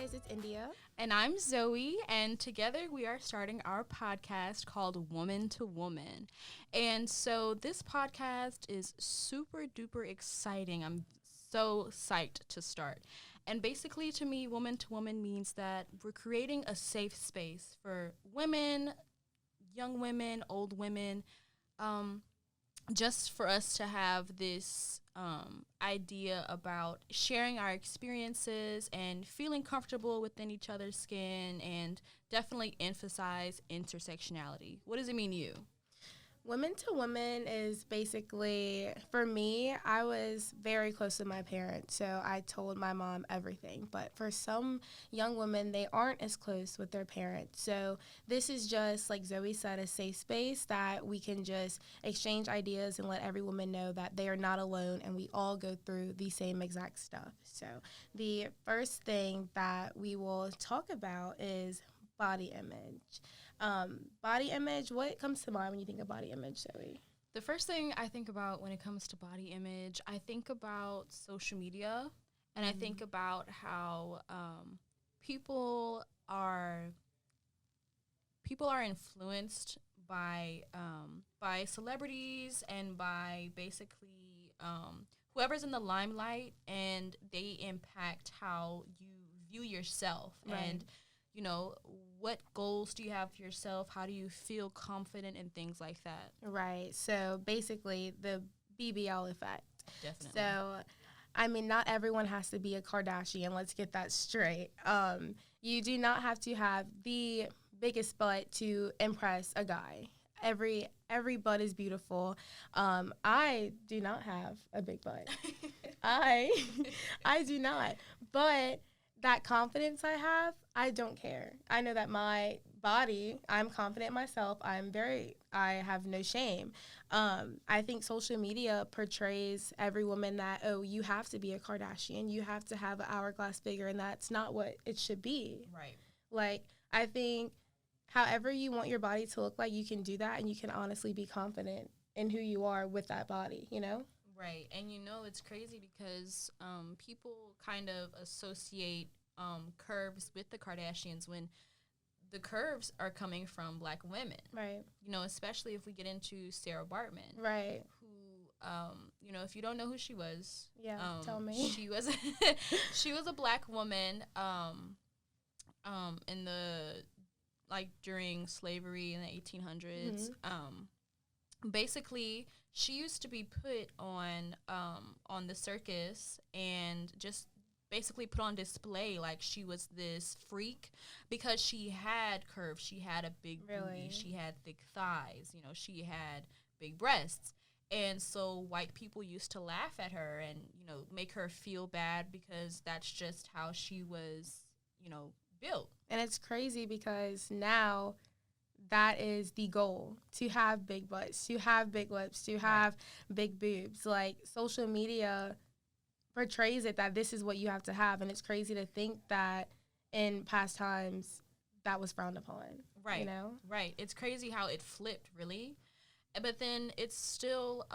guys, it's India. And I'm Zoe, and together we are starting our podcast called Woman to Woman. And so this podcast is super duper exciting. I'm so psyched to start. And basically, to me, Woman to Woman means that we're creating a safe space for women, young women, old women, um, just for us to have this idea about sharing our experiences and feeling comfortable within each other's skin and definitely emphasize intersectionality. What does it mean to you? Women to Women is basically, for me, I was very close to my parents, so I told my mom everything. But for some young women, they aren't as close with their parents. So this is just, like Zoe said, a safe space that we can just exchange ideas and let every woman know that they are not alone and we all go through the same exact stuff. So the first thing that we will talk about is body image. Body image, what comes to mind when you think of body image, Zoe? The first thing I think about when it comes to body image, I think about social media, and I think about how people are people are influenced by celebrities and by basically whoever's in the limelight, and they impact how you view yourself. Right. And you know, what goals do you have for yourself? How do you feel confident and things like that? Right. So basically, the BBL effect. Definitely. So, I mean, not everyone has to be a Kardashian. Let's get that straight. You do not have to have the biggest butt to impress a guy. Every butt is beautiful. I do not have a big butt. I I do not. But that confidence I have, I don't care. I know that my body, I'm confident in myself. I have no shame. I think social media portrays every woman that, oh, you have to be a Kardashian. You have to have an hourglass figure, and that's not what it should be. Right. Like, I think however you want your body to look like, you can do that, and you can honestly be confident in who you are with that body, you know? Right. And you know, it's crazy because people kind of associate curves with the Kardashians when the curves are coming from Black women. Right. You know, especially if we get into Sarah Bartman. Right. Who, you know, if you don't know who she was. Yeah, tell me. She was, she was a Black woman in the, like, during slavery in the 1800s. Basically, she used to be put on the circus and just basically put on display like she was this freak because she had curves, she had a big booty, she had thick thighs, you know, she had big breasts. And so white people used to laugh at her and, you know, make her feel bad because that's just how she was, you know, built. And it's crazy because now that is the goal, to have big butts, to have big lips, to have big boobs. Like, social media portrays it that this is what you have to have, and it's crazy to think that in past times that was frowned upon. Right. You know? Right. It's crazy how it flipped, really. But then it's still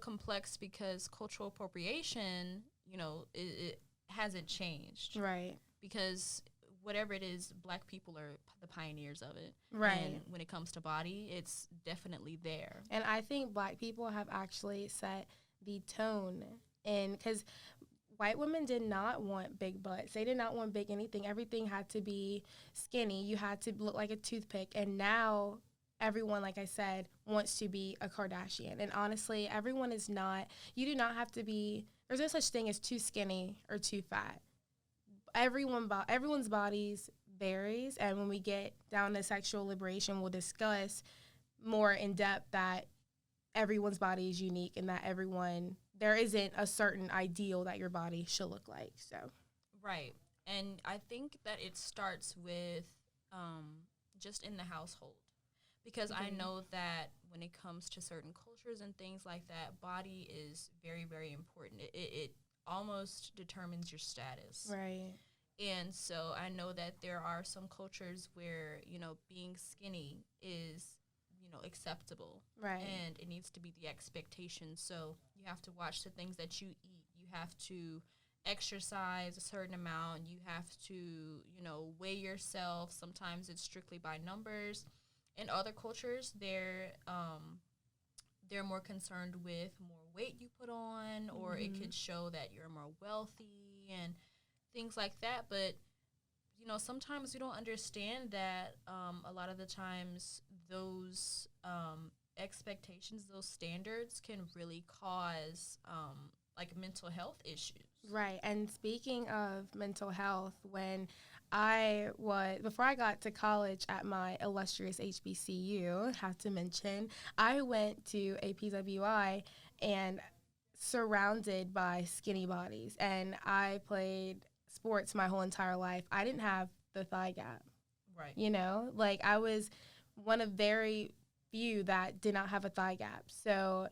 complex because cultural appropriation, you know, it hasn't changed. Right. Because whatever it is, Black people are the pioneers of it. Right. And when it comes to body, it's definitely there. And I think Black people have actually set the tone in, because white women did not want big butts. They did not want big anything. Everything had to be skinny. You had to look like a toothpick. And now everyone, like I said, wants to be a Kardashian. And honestly, everyone is not. You do not have to be. There's no such thing as too skinny or too fat. Everyone's bodies varies, and when we get down to sexual liberation, we'll discuss more in depth that everyone's body is unique and that there isn't a certain ideal that your body should look like. So, right. And I think that it starts with just in the household, because I know that when it comes to certain cultures and things like that, body is very, very important. It almost determines your status. Right. And so I know that there are some cultures where, you know, being skinny is, you know, acceptable. Right. And it needs to be the expectation. So you have to watch the things that you eat. You have to exercise a certain amount. You have to, weigh yourself. Sometimes it's strictly by numbers. In other cultures, they're more concerned with more weight you put on, or it could show that you're more wealthy and things like that. But sometimes we don't understand that a lot of the times those expectations, those standards can really cause like mental health issues. Right. And speaking of mental health, before I got to college at my illustrious HBCU, have to mention, I went to a PWI and surrounded by skinny bodies. And I played sports my whole entire life. I didn't have the thigh gap. Right. Like I was one of very few that did not have a thigh gap. So,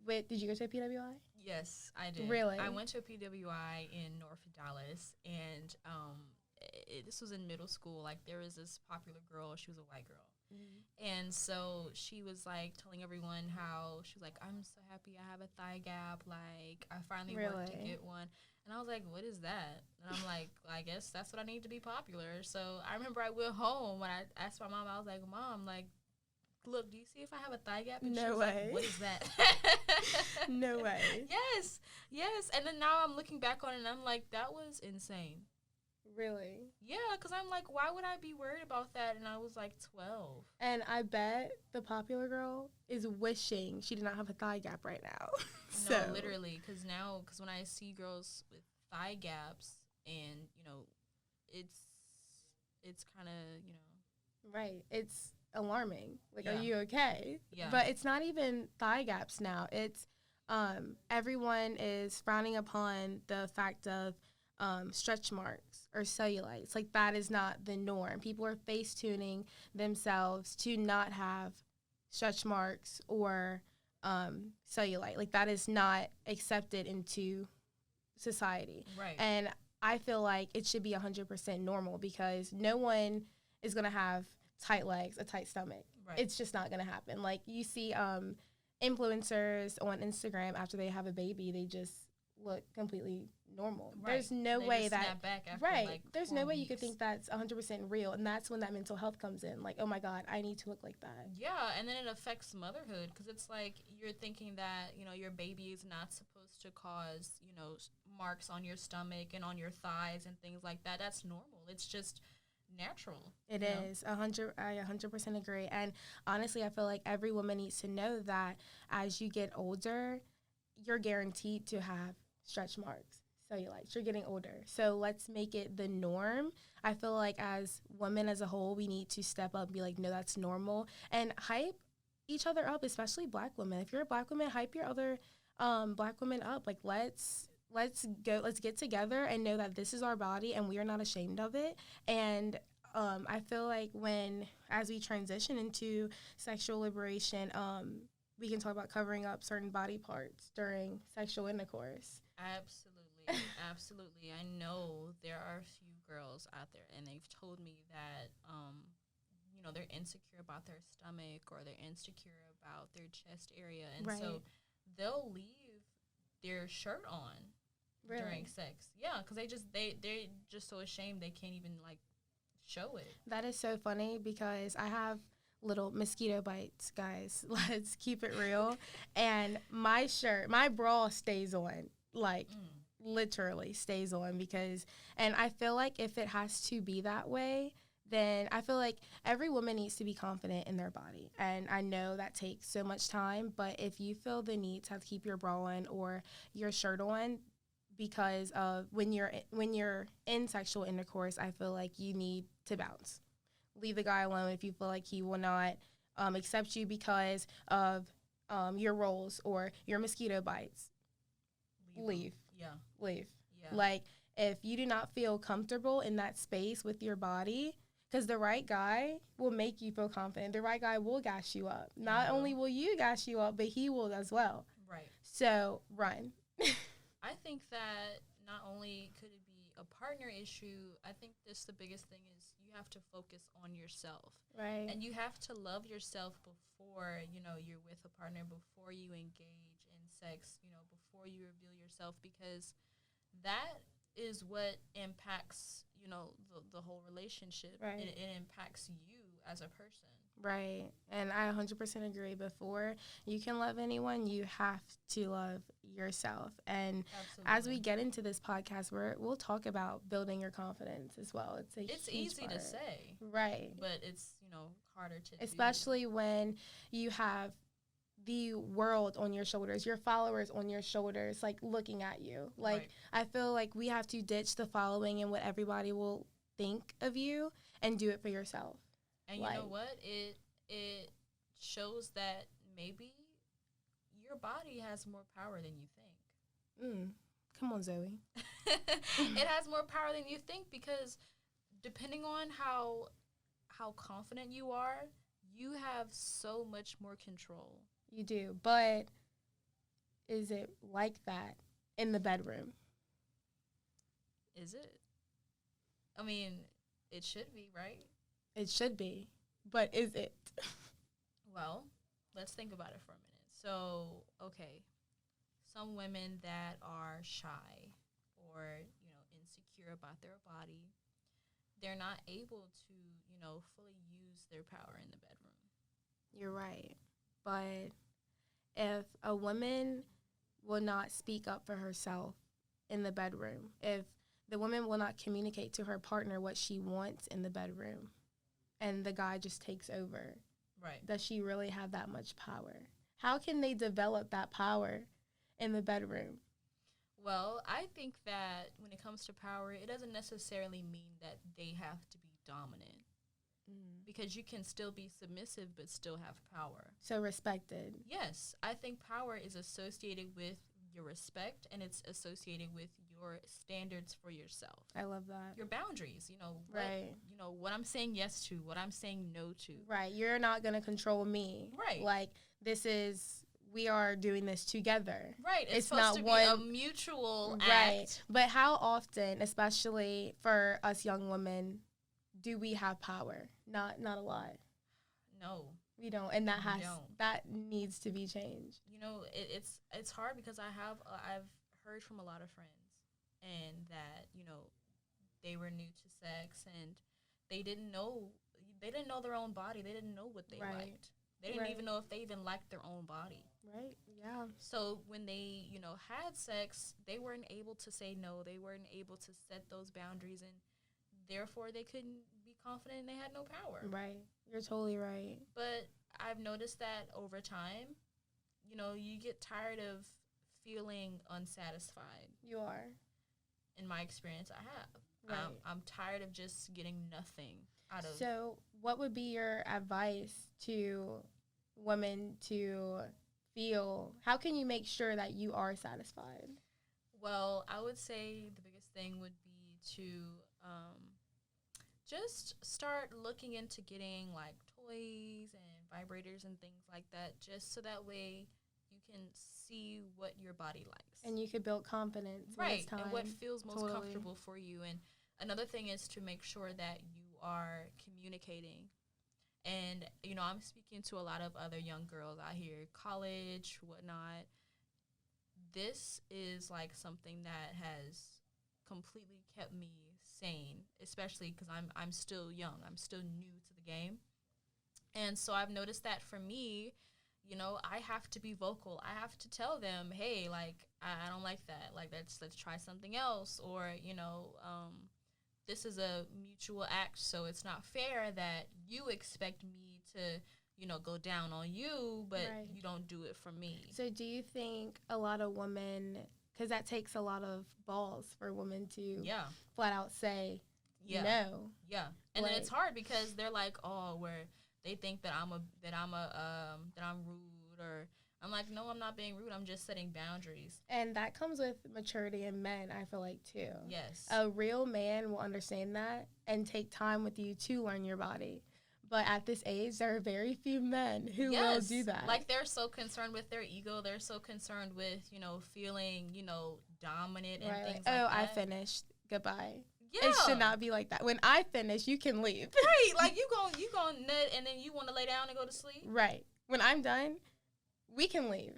did you go to a PWI? Yes, I did. Really? I went to a PWI in North Dallas, and this was in middle school. Like, there was this popular girl. She was a white girl. Mm-hmm. And so she was, like, telling everyone how she was like, I'm so happy I have a thigh gap. Like, I finally worked to get one. And I was like, what is that? And I'm like, I guess that's what I need to be popular. So I remember I went home when I asked my mom, I was like, Mom, like, look, do you see if I have a thigh gap? And no she was way. Like, what is that? No way. Yes. And then now I'm looking back on it, and I'm like, that was insane. Really? Yeah, because I'm like, why would I be worried about that? And I was like 12. And I bet the popular girl is wishing she did not have a thigh gap right now. No, literally, because when I see girls with thigh gaps, and, it's kind of, Right. It's alarming. Like, yeah. Are you okay? Yeah. But it's not even thigh gaps now. It's everyone is frowning upon the fact of stretch marks or cellulites. Like, that is not the norm. People are face tuning themselves to not have stretch marks or cellulite. Like, that is not accepted into society. Right. And I feel like it should be 100% normal, because no one is going to have tight legs, a tight stomach. Right. It's just not going to happen. Like, you see influencers on Instagram, after they have a baby, they just look completely normal. Right. There's no they way just that snap back after, right. Like, There's 4 no way weeks. you could think that's 100% real, and that's when that mental health comes in. Like, oh my God, I need to look like that. Yeah, and then it affects motherhood, because it's like you're thinking that your baby is not supposed to cause marks on your stomach and on your thighs and things like that. That's normal. It's just natural. It is 100. I 100% agree. And honestly, I feel like every woman needs to know that as you get older, you're guaranteed to have stretch marks, cellulite. You're getting older, so let's make it the norm. I feel like as women as a whole, we need to step up and be like, no, that's normal, and hype each other up, especially Black women. If you're a Black woman, hype your other Black women up. Like, let's get together and know that this is our body and we are not ashamed of it. And I feel like as we transition into sexual liberation, we can talk about covering up certain body parts during sexual intercourse. Absolutely. I know there are a few girls out there, and they've told me that they're insecure about their stomach, or they're insecure about their chest area, and so they'll leave their shirt on during sex. Yeah, because they're just so ashamed they can't even like show it. That is so funny, because I have little mosquito bites, guys. Let's keep it real. And my bra stays on, like literally stays on, and I feel like if it has to be that way, then I feel like every woman needs to be confident in their body. And I know that takes so much time, but if you feel the need to have to keep your bra on or your shirt on because of when you're in sexual intercourse, I feel like you need to bounce. Leave the guy alone if you feel like he will not accept you because of your roles or your mosquito bites. Leave. Yeah. Leave. Yeah. Like, if you do not feel comfortable in that space with your body, because the right guy will make you feel confident. The right guy will gas you up. Not only will you gas you up, but he will as well. Right. So, run. I think that not only could it be a partner issue, I think the biggest thing is you have to focus on yourself. Right. And you have to love yourself before, you're with a partner, before you engage in sex, before you reveal yourself, because that is what impacts, the whole relationship. Right. It impacts you as a person. Right. And I 100% agree. Before you can love anyone, you have to love yourself. And Absolutely. as we get into this podcast, we'll talk about building your confidence as well. It's easy part. to say. Right. But it's, harder to especially do. When you have the world on your shoulders, your followers on your shoulders, like looking at you. Like, right. I feel like we have to ditch the following and what everybody will think of you and do it for yourself. And you know what? It shows that maybe your body has more power than you think. Come on, Zoe. It has more power than you think, because depending on how confident you are, you have so much more control. You do. But is it like that in the bedroom? Is it? I mean, it should be, right? It should be, but is it? Well, let's think about it for a minute. So, okay, some women that are shy or, insecure about their body, they're not able to, fully use their power in the bedroom. You're right. But if a woman will not speak up for herself in the bedroom, if the woman will not communicate to her partner what she wants in the bedroom, and the guy just takes over, right? Does she really have that much power? How can they develop that power in the bedroom? Well, I think that when it comes to power, it doesn't necessarily mean that they have to be dominant. Because you can still be submissive but still have power. So respected. Yes. I think power is associated with your respect, and it's associated with your standards for yourself. I love that. Your boundaries, right. What I'm saying yes to, what I'm saying no to. Right. You're not going to control me. Right. Like, we are doing this together. Right. It's supposed not to one, be a mutual right. act. But how often, especially for us young women, do we have power? Not a lot. No. We don't. And that needs to be changed. It's hard, because I've heard from a lot of friends, and that, they were new to sex, and they didn't know their own body. They didn't know what they liked. They didn't even know if they even liked their own body. Right, yeah. So when they, had sex, they weren't able to say no. They weren't able to set those boundaries, and therefore they couldn't be confident, and they had no power. Right. You're totally right. But I've noticed that over time, you get tired of feeling unsatisfied. You are. In my experience, I have. Right. I'm tired of just getting nothing out of. So what would be your advice to women to feel? How can you make sure that you are satisfied? Well, I would say the biggest thing would be to just start looking into getting like toys and vibrators and things like that, just so that way you can see what your body likes. And you could build confidence. Right, and what feels most comfortable for you. And another thing is to make sure that you are communicating. And, I'm speaking to a lot of other young girls out here, college, whatnot. This is like something that has completely kept me sane, especially because I'm still young. I'm still new to the game. And so I've noticed that for me, I have to be vocal. I have to tell them, hey, like, I don't like that. Like, let's try something else. Or, this is a mutual act, so it's not fair that you expect me to, go down on you, but you don't do it for me. So do you think a lot of women, because that takes a lot of balls for women to flat out say no. Yeah. And then it's hard because they're like, they think that I'm rude, or I'm like, no, I'm not being rude. I'm just setting boundaries. And that comes with maturity in men, I feel like, too. Yes. A real man will understand that and take time with you to learn your body. But at this age, there are very few men who will do that. Like, they're so concerned with their ego. They're so concerned with, feeling, dominant and things like that. I finished. Goodbye. Yeah. It should not be like that. When I finish, you can leave. Right. Like, you gon' nut, and then you want to lay down and go to sleep. Right. When I'm done, we can leave.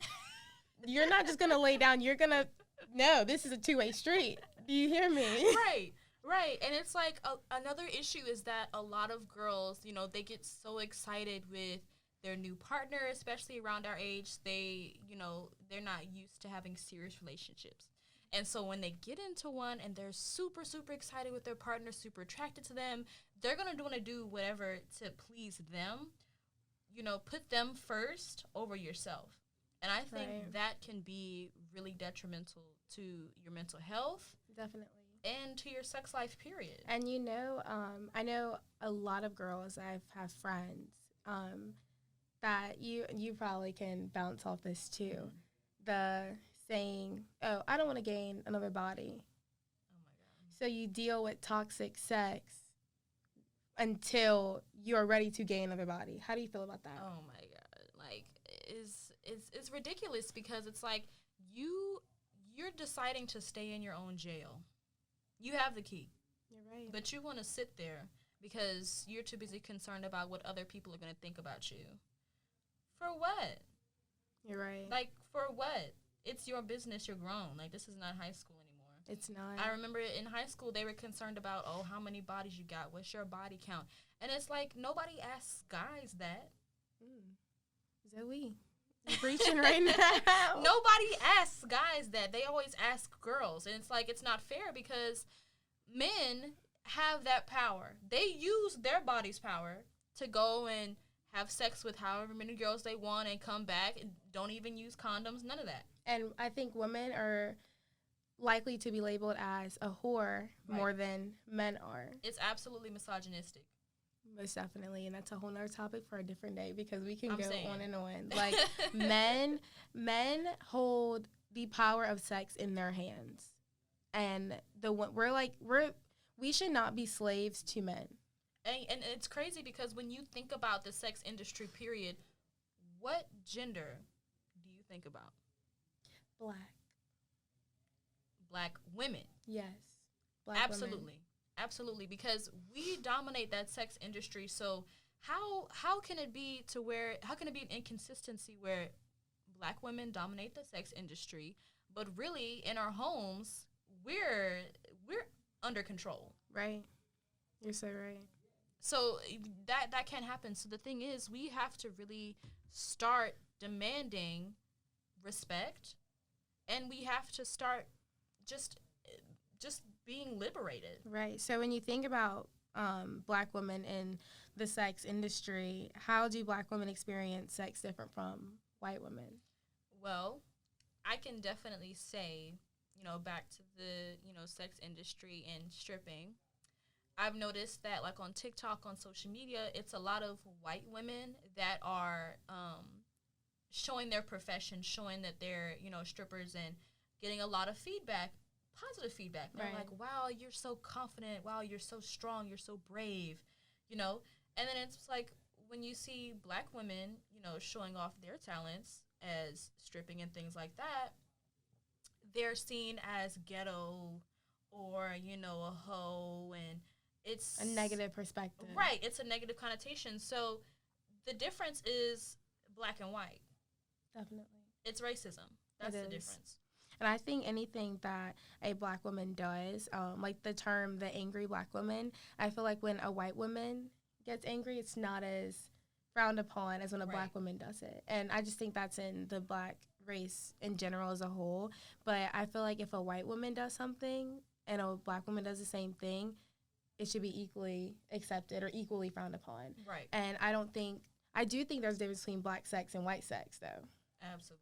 You're not just going to lay down. You're going to No, this is a two-way street. Do you hear me? Right, right. And it's like another issue is that a lot of girls, you know, they get so excited with their new partner, especially around our age. They, you know, they're not used to having serious relationships. And so when they get into one and they're super, super excited with their partner, super attracted to them, they're going to want to do whatever to please them, you know, put them first over yourself. And I think that can be really detrimental to your mental health. Definitely. And to your sex life, period. And you know, I know a lot of girls. Have friends that you probably can bounce off this too. Mm-hmm. The saying, "Oh, I don't want to gain another body." Oh my God. So you deal with toxic sex until you are ready to gain another body. How do you feel about that? Oh my God! Like, it's ridiculous because it's like you're deciding to stay in your own jail. You have the key. You're right. But you want to sit there because you're too busy concerned about what other people are going to think about you. For what? You're right. Like, for what? It's your business. You're grown. Like, this is not high school anymore. It's not. I remember in high school, they were concerned about, oh, how many bodies you got? What's your body count? And it's like, nobody asks guys that. Zoe. You're preaching right now. Nobody asks guys that. They always ask girls. And it's like, it's not fair because men have that power. They use their body's power to go and have sex with however many girls they want and come back and don't even use condoms, none of that. And I think women are likely to be labeled as a whore more than men are. It's absolutely misogynistic. Most definitely, and that's a whole nother topic for a different day because we can go on and on. Like men hold the power of sex in their hands, and we should not be slaves to men. And it's crazy because when you think about the sex industry, period, what gender do you think about? Black women. Yes, Black absolutely. Women. Absolutely, because we dominate that sex industry. So how can it be an inconsistency where Black women dominate the sex industry, but really in our homes we're under control? Right. You're so right. So that can't happen. So the thing is, we have to really start demanding respect, and we have to start just being liberated. Right. So when you think about Black women in the sex industry, how do Black women experience sex different from white women? Well, I can definitely say, back to the, sex industry and stripping, I've noticed that, like, on TikTok, on social media, it's a lot of white women that are showing their profession, showing that they're, strippers, and getting a lot of feedback. Positive feedback. They're like, wow, you're so confident. Wow, you're so strong. You're so brave, And then it's like when you see Black women, showing off their talents as stripping and things like that, they're seen as ghetto or, a hoe, and it's a negative perspective. Right. It's a negative connotation. So the difference is Black and white. Definitely. It's racism. That's the difference. And I think anything that a Black woman does, like the term the angry Black woman, I feel like when a white woman gets angry, it's not as frowned upon as when a Black woman does it. And I just think that's in the Black race in general as a whole. But I feel like if a white woman does something and a Black woman does the same thing, it should be equally accepted or equally frowned upon. Right. And I do think there's a difference between Black sex and white sex, though. Absolutely.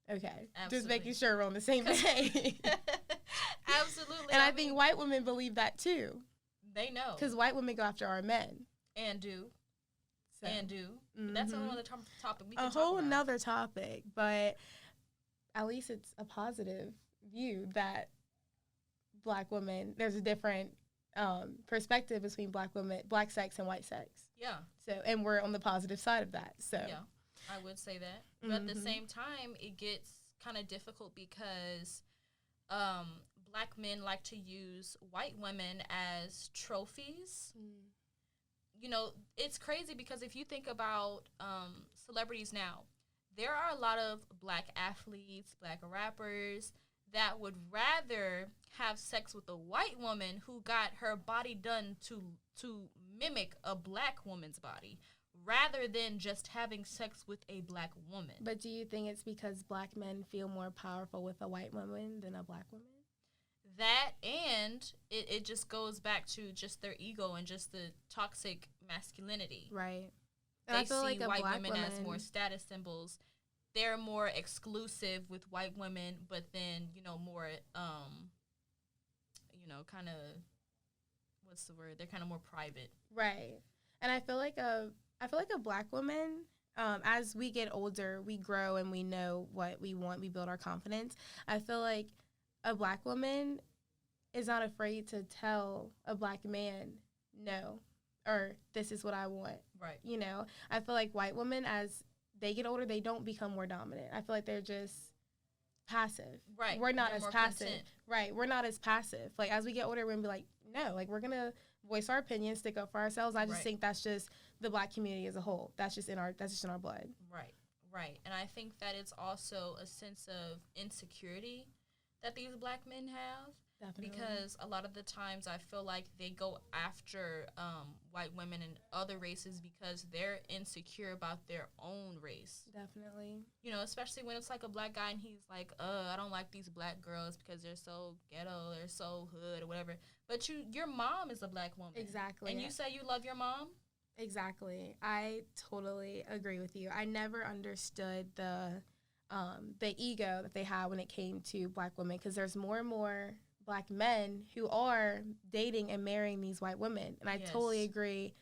Okay. Absolutely. Just making sure we're on the same page. Absolutely. And I think white women believe that too. They know. Because white women go after our men. And do. So. And do. Mm-hmm. That's a whole other topic. A whole nother topic. But at least it's a positive view that Black women, there's a different perspective between Black sex and white sex. Yeah. So, and we're on the positive side of that. So. Yeah. I would say that. But at the same time, it gets kind of difficult because Black men like to use white women as trophies. It's crazy because if you think about celebrities now, there are a lot of Black athletes, Black rappers that would rather have sex with a white woman who got her body done to mimic a black woman's body rather than just having sex with a black woman. But do you think it's because black men feel more powerful with a white woman than a black woman? That, and it just goes back to just their ego and just the toxic masculinity. Right. They I feel see like a white black women woman as more status symbols. They're more exclusive with white women, but then, more, kind of, what's the word? They're kind of more private. Right. And I feel like a black woman, as we get older, we grow and we know what we want. We build our confidence. I feel like a black woman is not afraid to tell a black man no, or this is what I want. Right. I feel like white women, as they get older, they don't become more dominant. I feel like they're just passive. Right. We're not they're as more passive. content. Right. We're not as passive. Like, as we get older, we're going to be like, no, like, we're going to voice our opinions, stick up for ourselves. I just think that's just the black community as a whole. That's just in our blood. Right. And I think that it's also a sense of insecurity that these black men have. Definitely. Because a lot of the times I feel like they go after white women and other races because they're insecure about their own race. Definitely. Especially when it's like a black guy and he's like, I don't like these black girls because they're so ghetto, they're so hood or whatever. But your mom is a black woman. Exactly. And you say you love your mom? Exactly. I totally agree with you. I never understood the ego that they had when it came to black women, because there's more and more black men who are dating and marrying these white women. And I totally agree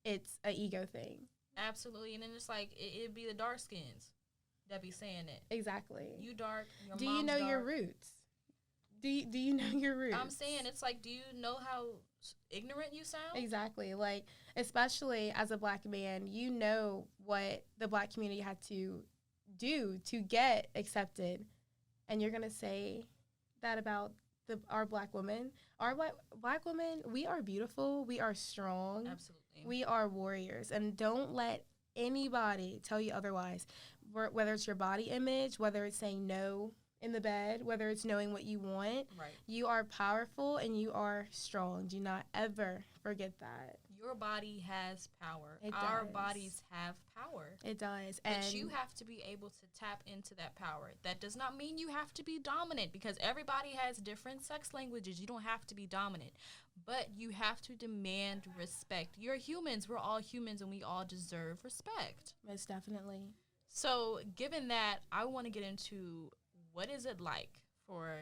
it's an ego thing. Absolutely. And then it's like, it'd be the dark skins that be saying it. Exactly. You dark, your Do mom's you know dark. your roots? Do you know your roots? I'm saying, it's like, do you know how ignorant you sound? Exactly. Like, especially as a black man, you know what the black community had to do to get accepted. And you're going to say that about our black women. Our black women, we are beautiful. We are strong. Absolutely. We are warriors. And don't let anybody tell you otherwise. Whether it's your body image, whether it's saying no in the bed, whether it's knowing what you want. Right. You are powerful and you are strong. Do not ever forget that. Your body has power. It Our does. bodies have power. It does. But you have to be able to tap into that power. That does not mean you have to be dominant, because everybody has different sex languages. You don't have to be dominant. But you have to demand respect. You're humans. We're all humans, and we all deserve respect. Most definitely. So given that, I want to get into what is it like for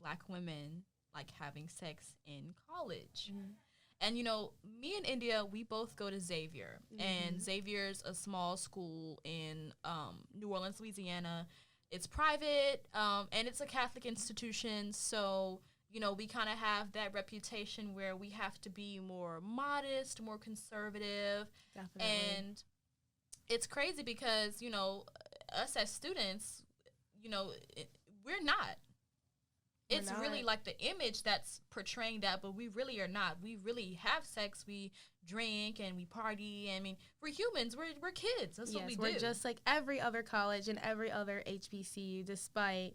black women, like, having sex in college. Mm-hmm. And, me and India, we both go to Xavier. Mm-hmm. And Xavier's a small school in New Orleans, Louisiana. It's private, and it's a Catholic institution. So, we kind of have that reputation where we have to be more modest, more conservative. Definitely. And it's crazy because, us as students, we're not. It's really like the image that's portraying that, but we really are not. We really have sex, we drink, and we party. I mean, we're humans. We're kids. That's what we do. We're just like every other college and every other HBCU, despite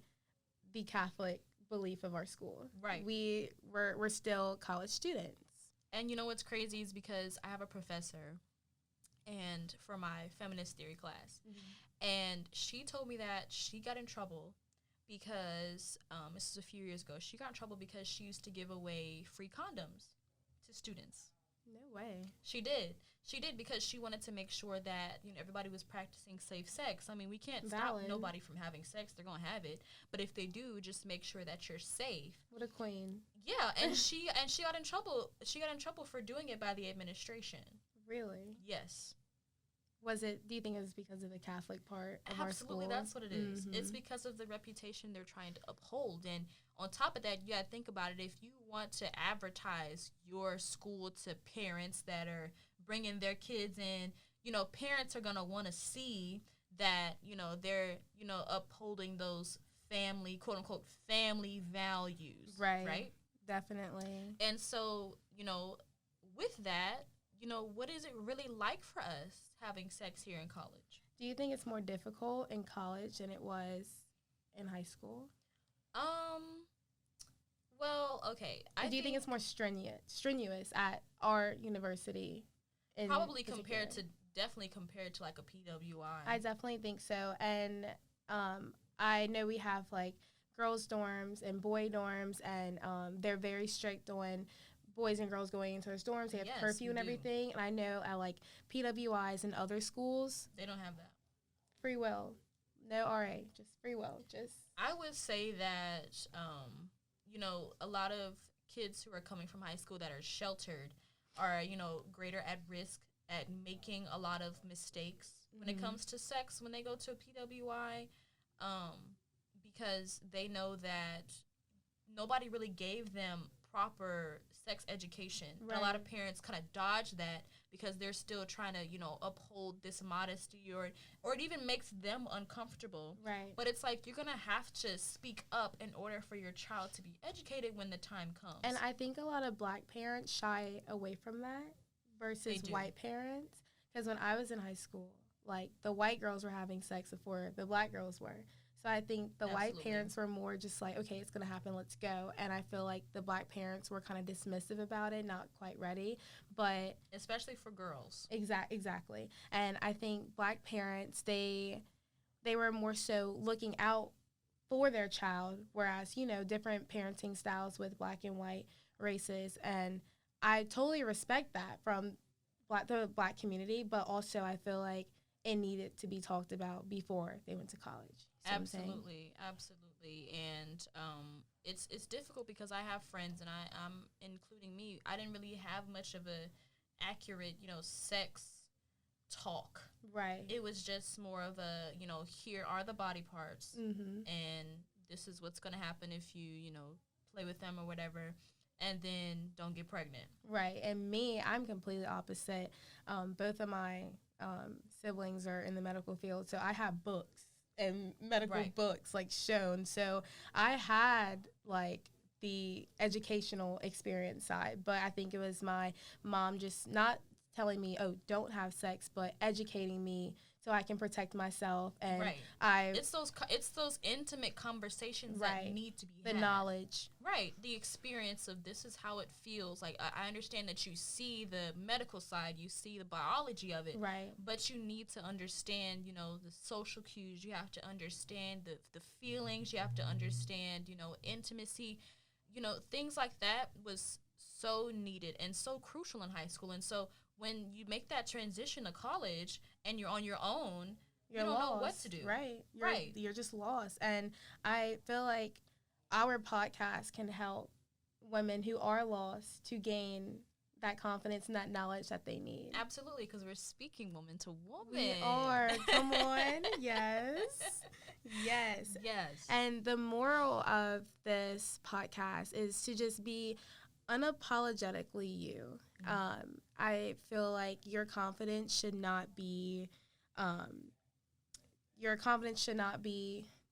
the Catholic belief of our school. Right. We're still college students. And what's crazy is because I have a professor, and for my feminist theory class, and she told me that she got in trouble because, this is a few years ago, she got in trouble because she used to give away free condoms to students. No way. She did. She did because she wanted to make sure that, everybody was practicing safe sex. I mean, we can't stop nobody from having sex. They're going to have it. But if they do, just make sure that you're safe. What a queen. Yeah, and she got in trouble. She got in trouble for doing it by the administration. Really? Yes. Do you think it was because of the Catholic part of our school? Absolutely, that's what it is. It's because of the reputation they're trying to uphold. And on top of that, you got to think about it. If you want to advertise your school to parents that are bringing their kids in, parents are going to want to see that, they're, upholding those family, quote unquote, family values. Right? Definitely. And so, with that, what is it really like for us having sex here in college? Do you think it's more difficult in college than it was in high school? Well, okay. Do you think it's more strenuous at our university? Probably definitely compared to like a PWI. I definitely think so. And I know we have like girls dorms and boy dorms, and they're very strict on boys and girls going into their dorms. They have curfew and everything. And I know at like PWIs and other schools, they don't have that. Free will. No RA, just free will. I would say that, a lot of kids who are coming from high school that are sheltered are, greater at risk at making a lot of mistakes when it comes to sex when they go to a PWI, because they know that nobody really gave them proper sex education. Right. A lot of parents kind of dodge that because they're still trying to, uphold this modesty, or it even makes them uncomfortable. Right. But it's like you're going to have to speak up in order for your child to be educated when the time comes. And I think a lot of black parents shy away from that versus white parents. Because when I was in high school, like, the white girls were having sex before the black girls were. So I think the white parents were more just like, okay, it's going to happen, let's go. And I feel like the black parents were kind of dismissive about it, not quite ready. But especially for girls. Exactly. And I think black parents, they were more so looking out for their child, whereas, different parenting styles with black and white races. And I totally respect that from the black community, but also I feel like it needed to be talked about before they went to college. Absolutely. And it's difficult because I have friends, and I'm including me. I didn't really have much of a accurate, sex talk. Right. It was just more of a, here are the body parts, and this is what's going to happen if you, play with them or whatever, and then don't get pregnant. Right. And me, I'm completely opposite. Both of my siblings are in the medical field, so I have books and medical books like shown. So I had like the educational experience side, but I think it was my mom just not telling me, oh, don't have sex, but educating me so I can protect myself. And it's those intimate conversations that need to be had. The knowledge. Right. The experience of this is how it feels. Like, I understand that you see the medical side, you see the biology of it. Right. But you need to understand, the social cues. You have to understand the feelings. You have to understand, intimacy. Things like that was so needed and so crucial in high school. And so when you make that transition to college and you're on your own, you don't know what to do. Right. You're just lost. And I feel like our podcast can help women who are lost to gain that confidence and that knowledge that they need. Absolutely, because we're speaking woman to woman. We are. Come on. Yes. And the moral of this podcast is to just be unapologetically you. I feel like your confidence should not be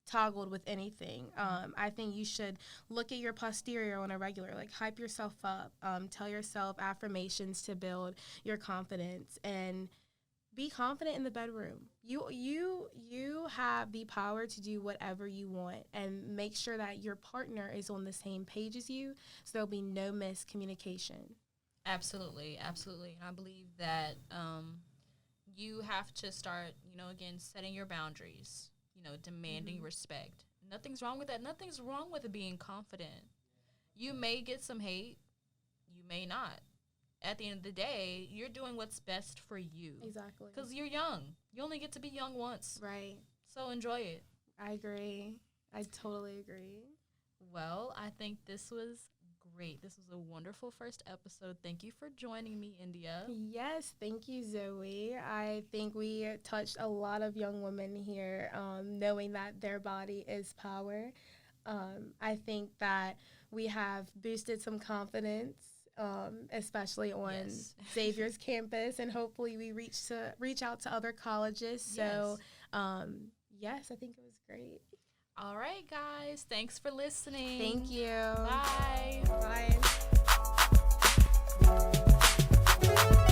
toggled with anything. I think you should look at your posterior on a regular, like hype yourself up, tell yourself affirmations to build your confidence, and be confident in the bedroom. You have the power to do whatever you want, and make sure that your partner is on the same page as you, so there'll be no miscommunication. Absolutely. And I believe that you have to start, again, setting your boundaries, demanding respect. Nothing's wrong with that. Nothing's wrong with being confident. You may get some hate. You may not. At the end of the day, you're doing what's best for you. Exactly. Because you're young. You only get to be young once. Right. So enjoy it. I agree. I totally agree. Well, I think this was great. This was a wonderful first episode. Thank you for joining me, Endya. Yes, thank you, Zoe. I think we touched a lot of young women here, knowing that their body is power. I think that we have boosted some confidence, especially on Xavier's campus, and hopefully we reach out to other colleges. So, yes, I think it was great. All right, guys. Thanks for listening. Thank you. Bye. Bye.